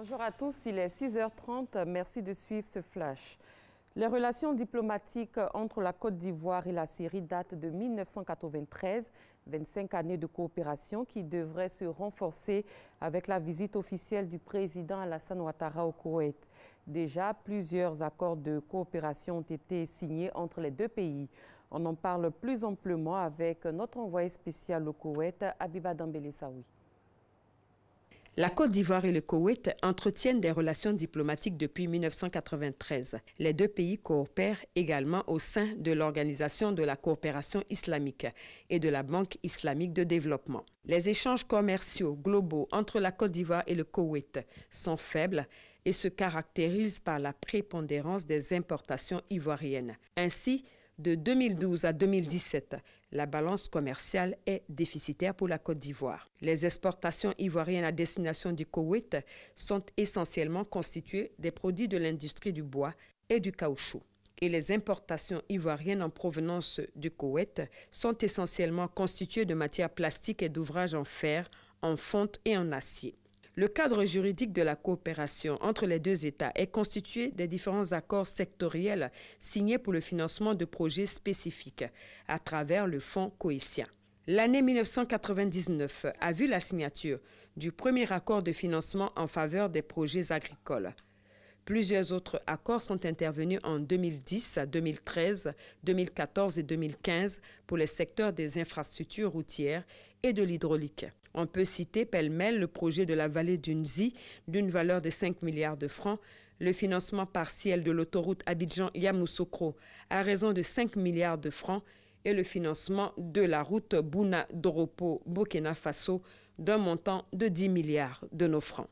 Bonjour à tous, il est 6h30. Merci de suivre ce flash. Les relations diplomatiques entre la Côte d'Ivoire et la Syrie datent de 1993, 25 années de coopération qui devraient se renforcer avec la visite officielle du président Alassane Ouattara au Koweït. Déjà, plusieurs accords de coopération ont été signés entre les deux pays. On en parle plus amplement avec notre envoyé spécial au Koweït, Habiba Dambélé Saoui. La Côte d'Ivoire et le Koweït entretiennent des relations diplomatiques depuis 1993. Les deux pays coopèrent également au sein de l'Organisation de la coopération islamique et de la Banque islamique de développement. Les échanges commerciaux globaux entre la Côte d'Ivoire et le Koweït sont faibles et se caractérisent par la prépondérance des importations ivoiriennes. Ainsi, de 2012 à 2017, la balance commerciale est déficitaire pour la Côte d'Ivoire. Les exportations ivoiriennes à destination du Koweït sont essentiellement constituées des produits de l'industrie du bois et du caoutchouc. Et les importations ivoiriennes en provenance du Koweït sont essentiellement constituées de matières plastiques et d'ouvrages en fer, en fonte et en acier. Le cadre juridique de la coopération entre les deux États est constitué des différents accords sectoriels signés pour le financement de projets spécifiques à travers le Fonds cohétien. L'année 1999 a vu la signature du premier accord de financement en faveur des projets agricoles. Plusieurs autres accords sont intervenus en 2010, 2013, 2014 et 2015 pour les secteurs des infrastructures routières et de l'hydraulique. On peut citer pêle-mêle le projet de la vallée du Nzi d'une valeur de 5 milliards de francs, le financement partiel de l'autoroute Abidjan-Yamoussoukro à raison de 5 milliards de francs et le financement de la route Bouna-Doropo-Burkina Faso d'un montant de 10 milliards de nos francs.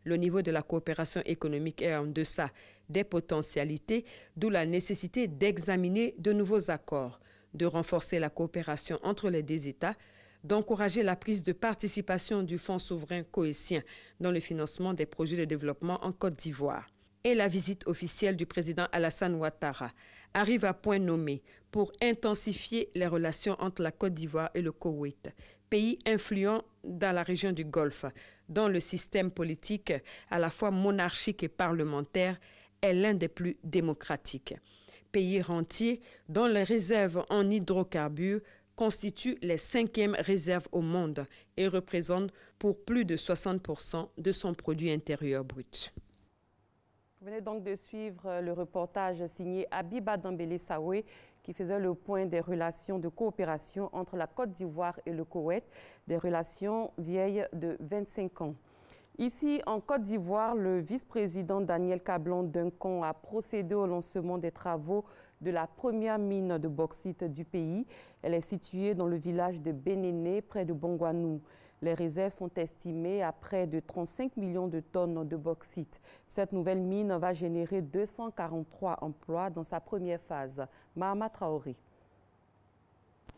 Le niveau de la coopération économique est en deçà des potentialités, d'où la nécessité d'examiner de nouveaux accords, de renforcer la coopération entre les deux États, d'encourager la prise de participation du Fonds souverain cohétien dans le financement des projets de développement en Côte d'Ivoire. Et la visite officielle du président Alassane Ouattara arrive à point nommé pour intensifier les relations entre la Côte d'Ivoire et le Koweït, pays influent dans la région du Golfe, dont le système politique, à la fois monarchique et parlementaire, est l'un des plus démocratiques. Pays rentier dont les réserves en hydrocarbures constituent les 5e réserves au monde et représentent pour plus de 60% de son produit intérieur brut. Vous venez donc de suivre le reportage signé Habiba Dambélé Saoui qui faisait le point des relations de coopération entre la Côte d'Ivoire et le Koweït, des relations vieilles de 25 ans. Ici, en Côte d'Ivoire, le vice-président Daniel Kablan-Duncan a procédé au lancement des travaux de la première mine de bauxite du pays. Elle est située dans le village de Bénéné, près de Bongouanou. Les réserves sont estimées à près de 35 millions de tonnes de bauxite. Cette nouvelle mine va générer 243 emplois dans sa première phase. Mahama Traoré.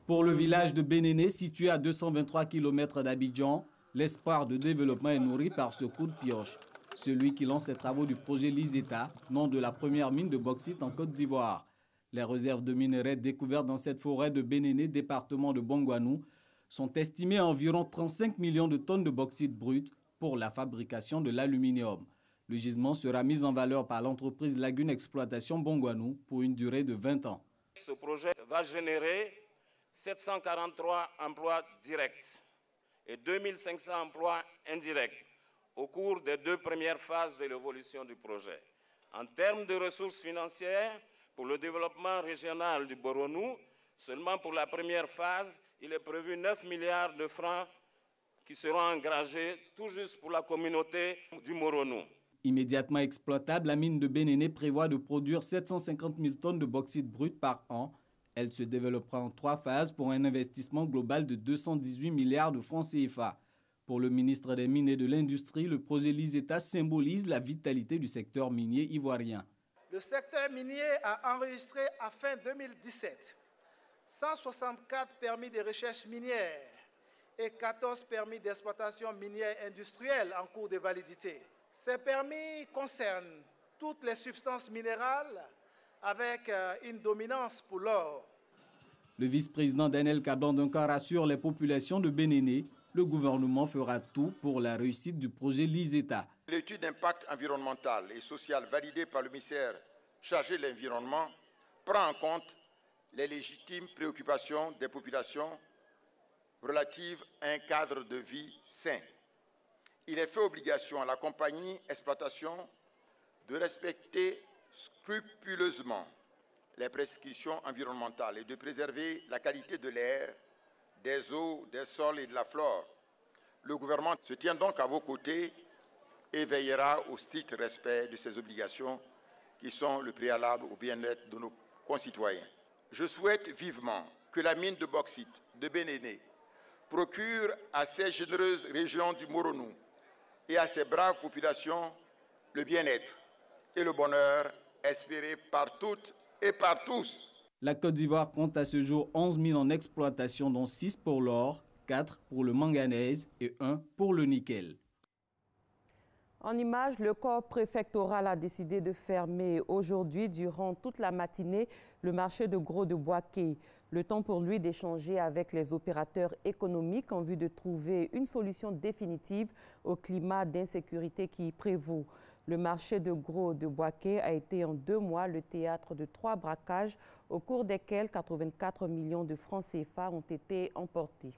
Pour le village de Bénéné, situé à 223 km d'Abidjan, l'espoir de développement est nourri par ce coup de pioche. Celui qui lance les travaux du projet Liseta, nom de la première mine de bauxite en Côte d'Ivoire. Les réserves de minerais découvertes dans cette forêt de Bénéné, département de Bongouanou, sont estimées à environ 35 millions de tonnes de bauxite brut pour la fabrication de l'aluminium. Le gisement sera mis en valeur par l'entreprise Lagune Exploitation Bongouanou pour une durée de 20 ans. Ce projet va générer 743 emplois directs et 2500 emplois indirects au cours des 2 premières phases de l'évolution du projet. En termes de ressources financières, pour le développement régional du Boronou, seulement pour la première phase, il est prévu 9 milliards de francs qui seront engagés tout juste pour la communauté du Moronou. Immédiatement exploitable, la mine de Bénéné prévoit de produire 750 000 tonnes de bauxite brut par an. Elle se développera en 3 phases pour un investissement global de 218 milliards de francs CFA. Pour le ministre des Mines et de l'Industrie, le projet Liseta symbolise la vitalité du secteur minier ivoirien. Le secteur minier a enregistré à fin 2017 164 permis de recherche minière et 14 permis d'exploitation minière industrielle en cours de validité. Ces permis concernent toutes les substances minérales avec une dominance pour l'or. Le vice-président Daniel Kablan-Duncan rassure les populations de Bénéné. Le gouvernement fera tout pour la réussite du projet Liseta. L'étude d'impact environnemental et social validée par le ministère chargé de l'environnement prend en compte les légitimes préoccupations des populations relatives à un cadre de vie sain. Il est fait obligation à la compagnie exploitation de respecter scrupuleusement les prescriptions environnementales et de préserver la qualité de l'air, des eaux, des sols et de la flore. Le gouvernement se tient donc à vos côtés et veillera au strict respect de ces obligations qui sont le préalable au bien-être de nos concitoyens. Je souhaite vivement que la mine de bauxite de Bénéné procure à ces généreuses régions du Moronou et à ces braves populations le bien-être et le bonheur espérés par toutes et par tous. La Côte d'Ivoire compte à ce jour 11 mines en exploitation, dont 6 pour l'or, 4 pour le manganèse et 1 pour le nickel. En images, le corps préfectoral a décidé de fermer aujourd'hui, durant toute la matinée, le marché de gros de Boaké. Le temps pour lui d'échanger avec les opérateurs économiques en vue de trouver une solution définitive au climat d'insécurité qui y prévaut. Le marché de gros de Boaké a été en 2 mois le théâtre de 3 braquages au cours desquels 84 millions de francs CFA ont été emportés.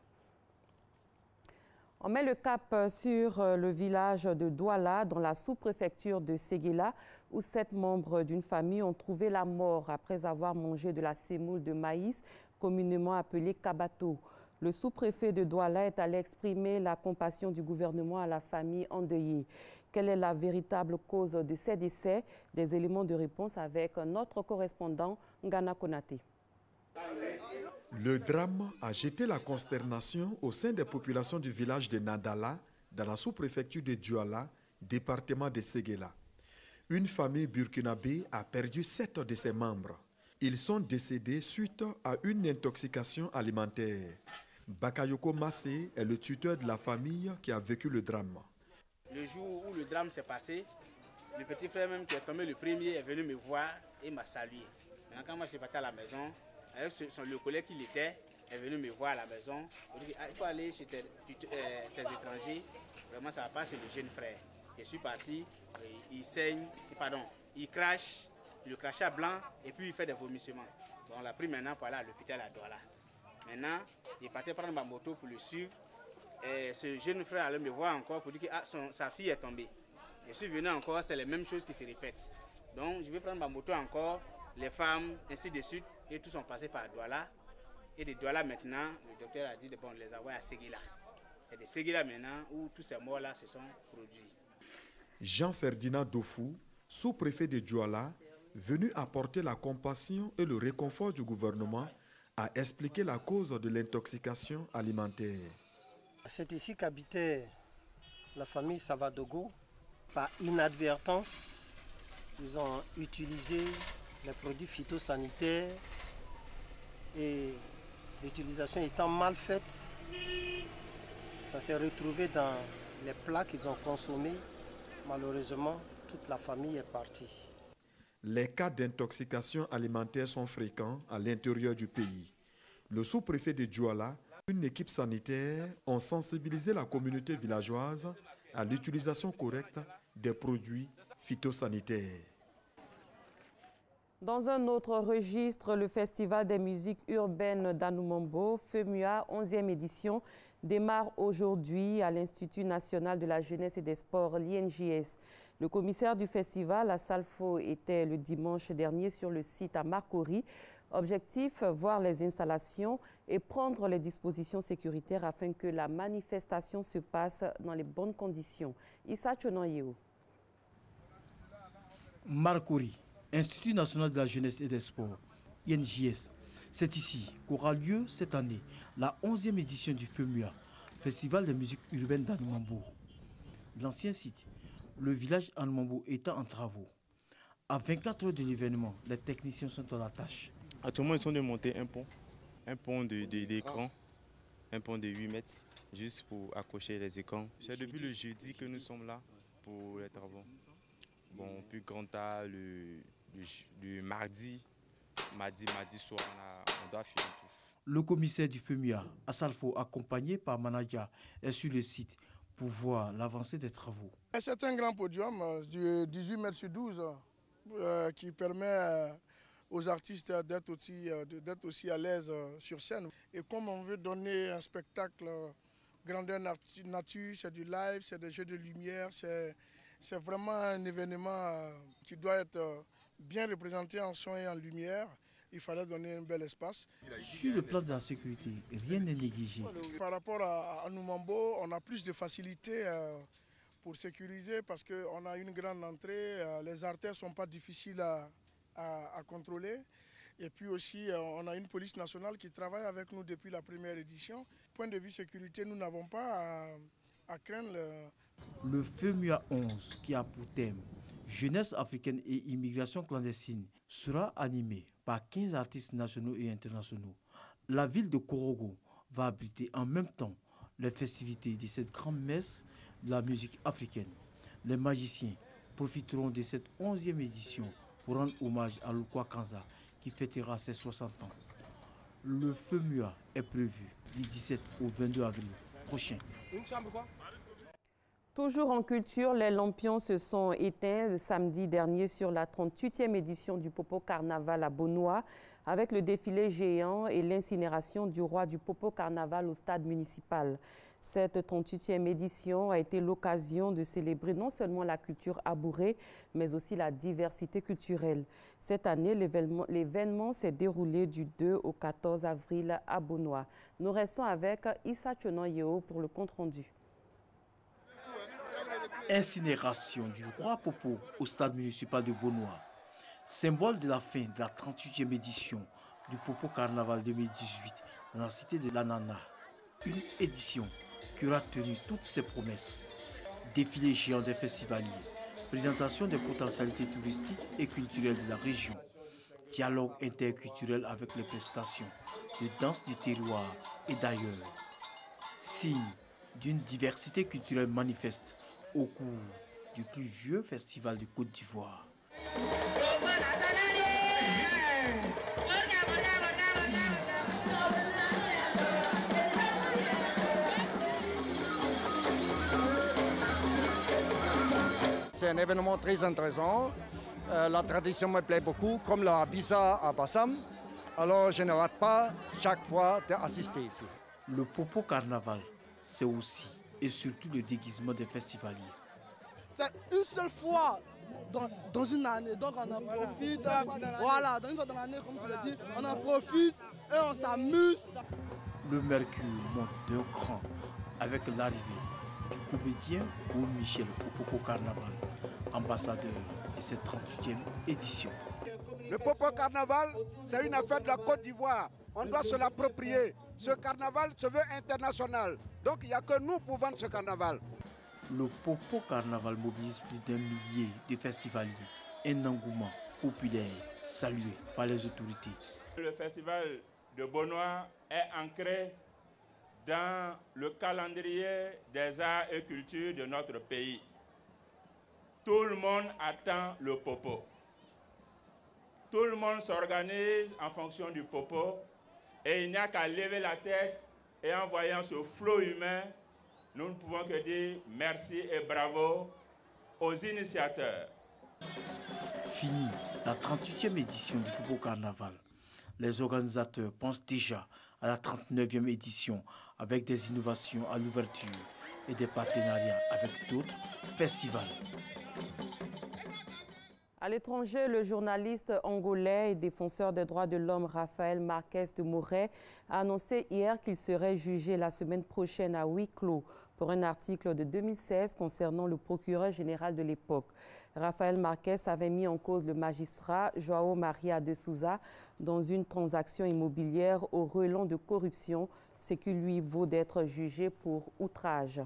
On met le cap sur le village de Douala, dans la sous-préfecture de Séguéla, où 7 membres d'une famille ont trouvé la mort après avoir mangé de la semoule de maïs, communément appelée kabato. Le sous-préfet de Douala est allé exprimer la compassion du gouvernement à la famille endeuillée. Quelle est la véritable cause de ces décès? Des éléments de réponse avec notre correspondant Ngana Konaté. Le drame a jeté la consternation au sein des populations du village de Nadala, dans la sous-préfecture de Douala, département de Séguéla. Une famille burkinabé a perdu 7 de ses membres. Ils sont décédés suite à une intoxication alimentaire. Bakayoko Massé est le tuteur de la famille qui a vécu le drame. Le jour où le drame s'est passé, le petit frère même qui est tombé le premier est venu me voir et m'a salué. Maintenant, quand moi je suis parti à la maison, avec le collègue qu'il était, est venu me voir à la maison. Il dit, il faut aller chez tes étrangers. Vraiment, ça va pas, c'est le jeune frère. Je suis parti, il saigne, pardon, il crache, le crachat blanc et puis il fait des vomissements. Bon, on l'a pris maintenant pour aller à l'hôpital à Douala. Maintenant, il est parti prendre ma moto pour le suivre. Et ce jeune frère allait me voir encore pour dire que sa fille est tombée. Je suis venu encore, c'est les mêmes choses qui se répètent. Donc, je vais prendre ma moto encore, les femmes, ainsi de suite. Et tous sont passés par Douala. Et de Douala maintenant, le docteur a dit de bon, les avoir à Séguéla. C'est de Séguéla maintenant où tous ces morts-là se sont produits. Jean-Ferdinand Dofou, sous-préfet de Douala, venu apporter la compassion et le réconfort du gouvernement, a expliqué la cause de l'intoxication alimentaire. C'est ici qu'habitait la famille Savadogo. Par inadvertance, ils ont utilisé les produits phytosanitaires et l'utilisation étant mal faite, ça s'est retrouvé dans les plats qu'ils ont consommés. Malheureusement, toute la famille est partie. Les cas d'intoxication alimentaire sont fréquents à l'intérieur du pays. Le sous-préfet de Douala, une équipe sanitaire ont sensibilisé la communauté villageoise à l'utilisation correcte des produits phytosanitaires. Dans un autre registre, le Festival des musiques urbaines d'Anoumambo, FEMUA, 11e édition, démarre aujourd'hui à l'Institut national de la jeunesse et des sports, l'INJS. Le commissaire du festival, Assalfo, était le dimanche dernier sur le site à Marcory. Objectif, voir les installations et prendre les dispositions sécuritaires afin que la manifestation se passe dans les bonnes conditions. Issa Chonoyeo. Marcory, Institut national de la jeunesse et des sports, INJS. C'est ici qu'aura lieu cette année la 11e édition du FEMUA, Festival des musiques urbaines d'Anoumambo. L'ancien site, le village Anoumambo étant en travaux. À 24 heures de l'événement, les techniciens sont à la tâche. Actuellement, ils sont de monter un pont d'écran, un pont de 8 mètres, juste pour accrocher les écrans. C'est depuis le jeudi que nous sommes là pour les travaux. Bon, puis quant à le mardi soir, on doit finir tout. Le commissaire du FEMUA, Assalfo, accompagné par Manaja, est sur le site pour voir l'avancée des travaux. C'est un grand podium de 18 mètres sur 12 qui permet aux artistes d'être aussi à l'aise sur scène. Et comme on veut donner un spectacle grandeur nature, c'est du live, c'est des jeux de lumière, c'est vraiment un événement qui doit être bien représenté en son et en lumière. Il fallait donner un bel espace. Sur le plan de la sécurité, rien n'est négligé. Par rapport à Numambo, on a plus de facilité pour sécuriser parce qu'on a une grande entrée, les artères ne sont pas difficiles à contrôler. Et puis aussi, on a une police nationale qui travaille avec nous depuis la première édition. Point de vue sécurité, nous n'avons pas à craindre. Le FEMUA 11, qui a pour thème Jeunesse africaine et immigration clandestine, sera animé par 15 artistes nationaux et internationaux. La ville de Korogo va abriter en même temps les festivités de cette grande messe de la musique africaine. Les magiciens profiteront de cette 11e édition pour rendre hommage à Lukwa Kanza, qui fêtera ses 60 ans. Le FEMUA est prévu du 17 au 22 avril prochain. Toujours en culture, les lampions se sont éteints le samedi dernier sur la 38e édition du Popo Carnaval à Bonoa, avec le défilé géant et l'incinération du roi du Popo Carnaval au stade municipal. Cette 38e édition a été l'occasion de célébrer non seulement la culture abourée, mais aussi la diversité culturelle. Cette année, l'événement s'est déroulé du 2 au 14 avril à Bonoa. Nous restons avec Issa Tchonon-Yeo pour le compte-rendu. Incinération du roi Popo au stade municipal de Bonoa. Symbole de la fin de la 38e édition du Popo Carnaval 2018 dans la cité de l'Anana. Une édition qui aura tenu toutes ses promesses. Défilé géant des festivaliers, présentation des potentialités touristiques et culturelles de la région, dialogue interculturel avec les prestations de danse du terroir et d'ailleurs. Signe d'une diversité culturelle manifeste au cours du plus vieux festival de Côte d'Ivoire. C'est un événement très intéressant. La tradition me plaît beaucoup, comme la Bisa à Bassam. Alors je ne rate pas chaque fois d'assister ici. Le Popo Carnaval, c'est aussi et surtout le déguisement des festivaliers. C'est une seule fois dans une année, donc on en profite. Voilà, dans une fois dans l'année, comme tu l'as dit, on en profite et on s'amuse. Le mercure monte d'un cran avec l'arrivée du comédien Paul Michel au Popo Carnaval, ambassadeur de cette 38e édition. Le Popo Carnaval, c'est une affaire de la Côte d'Ivoire. On doit se l'approprier. Ce carnaval se veut international. Donc il n'y a que nous pour vendre ce carnaval. Le Popo Carnaval mobilise plus d'1 millier de festivaliers. Un engouement populaire salué par les autorités. Le festival de Bonoa est ancré dans le calendrier des arts et cultures de notre pays. Tout le monde attend le Popo. Tout le monde s'organise en fonction du Popo et il n'y a qu'à lever la tête et en voyant ce flot humain, nous ne pouvons que dire merci et bravo aux initiateurs. Fini la 38e édition du Popo Carnaval. Les organisateurs pensent déjà à la 39e édition avec des innovations à l'ouverture et des partenariats avec d'autres festivals. À l'étranger, le journaliste angolais et défenseur des droits de l'homme Rafael Marques de Moret a annoncé hier qu'il serait jugé la semaine prochaine à huis clos pour un article de 2016 concernant le procureur général de l'époque. Rafael Marques avait mis en cause le magistrat João Maria de Souza dans une transaction immobilière au relent de corruption, ce qui lui vaut d'être jugé pour outrage.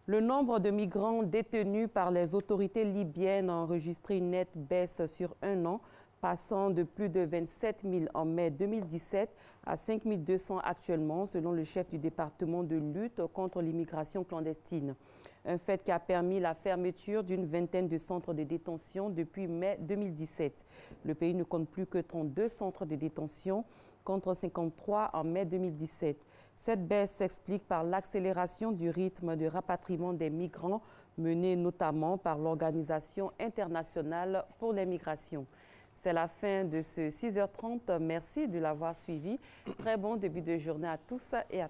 Le nombre de migrants détenus par les autorités libyennes a enregistré une nette baisse sur un an, passant de plus de 27 000 en mai 2017 à 5 200 actuellement, selon le chef du département de lutte contre l'immigration clandestine. Un fait qui a permis la fermeture d'une vingtaine de centres de détention depuis mai 2017. Le pays ne compte plus que 32 centres de détention contre 53 en mai 2017. Cette baisse s'explique par l'accélération du rythme de rapatriement des migrants mené notamment par l'Organisation internationale pour les migrations. C'est la fin de ce 6h30. Merci de l'avoir suivi. Très bon début de journée à tous et à